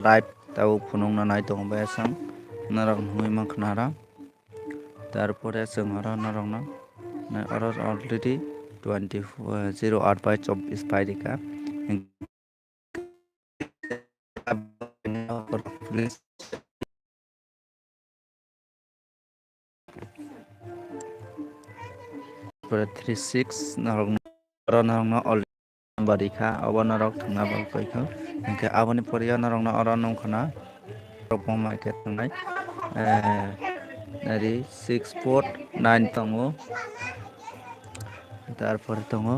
live tahu phunung na nai tong ba sang narok hui mankhnara tarpore sing aro narok na na aro already 08 by 24 paidika pada 36 narok na all barika abo narok thangna bal paikha engke aboni poriya narok na aro nongkhana rokma ke tangnai nari 649 tongo tarpore tongo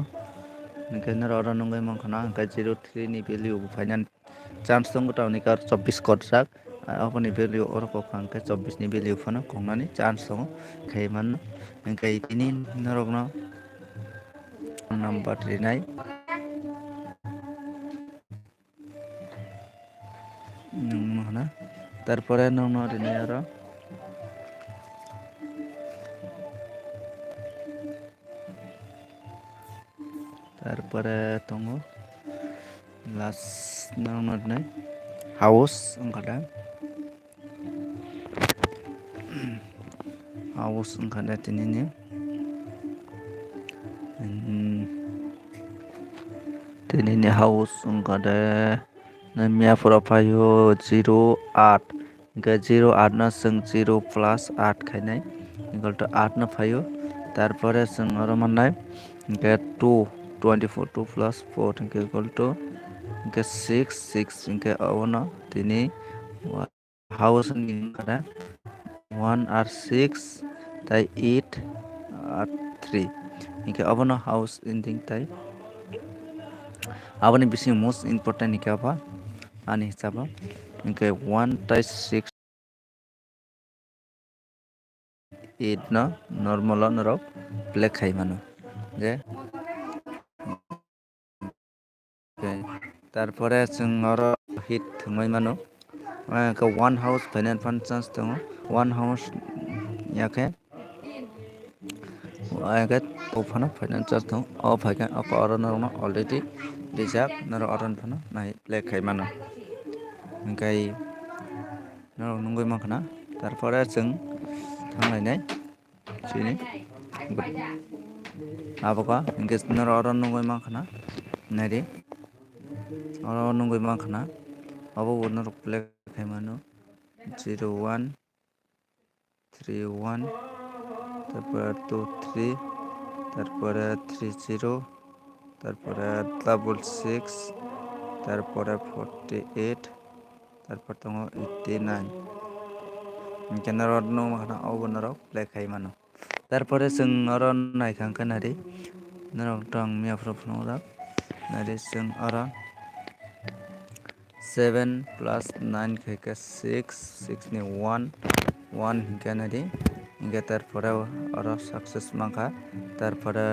engke naro aro nongoi mangkhana engke 03 ni value finance chance tongo tauni kar 24 kodrak aboni value oroko khangke 24 ni value phano kongnani chance tongo khaiman engke tini narok na number rinai mana tarpore nongno rinai aro tarpore tongo last nongno rinai house angkada house angkada tinini tinini house angkada namia pura payo 08 engke 08 na sing 0 plus 8 khainai equal to 8 na payo tarpore sing aro mannai engke 2 24 2 plus 4 engke equal to engke 6 engke abono tini house ni kada 1 আর 6 তাই 8 আর 3 engke abono house ending tai aboni bisi most important engke aba ani hisaba engke 1 tai 6 8 no normal norok black khai mano je tarpore sing aro hit thungoi mano ka one house finance functions tongo one house yake agat ofana finance tongo o phaka ako aro no already dijak naro aron phano nai black khai mano engkai naro nungoi makhana tarpore sing thanglai nai sini aboka engke naro aron nungoi makhana nari aro nungoi makhana abo naro black khai mano 01 31 তারপরে 23 তারপরে 30 তারপরে 66 তারপরে 48 তারপর তো 89 কেন রডনো মানা অবনরক লেখাই মানো তারপরে जों আরো নাইখাंखा নারি নরক টং মিয়াফ্র ফনরা নারি जों আরো 7 plus 9 খাইকা 6 ni 1 হিংকা নারি हिंगे तारपरे आरो सक्सेस माखा तारपरे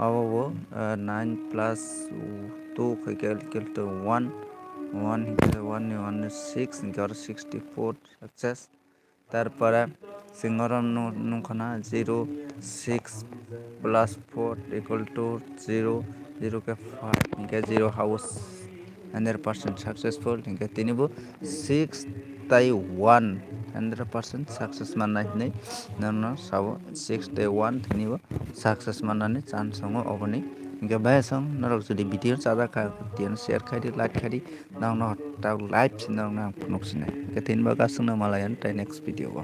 आवो 9 plus 2 equal to 1 Hinge 1 ni 1 6 Hinge आरो 64 सक्सेस तारपरे सिंगर नखना 0 6 plus 4 equal to 0 के 5 Hinge 0 house 100% successful Hinge तिनीबो 6 tai 1 100% success manai hinai nano sabo 6 tai 1 thinibo success manani chance songo oboni inge bayasong narok jodi video chada ka tian share khai di like khai di nang no ta live nang na noksinai ke tin ba ka sungna malayan tai next video ba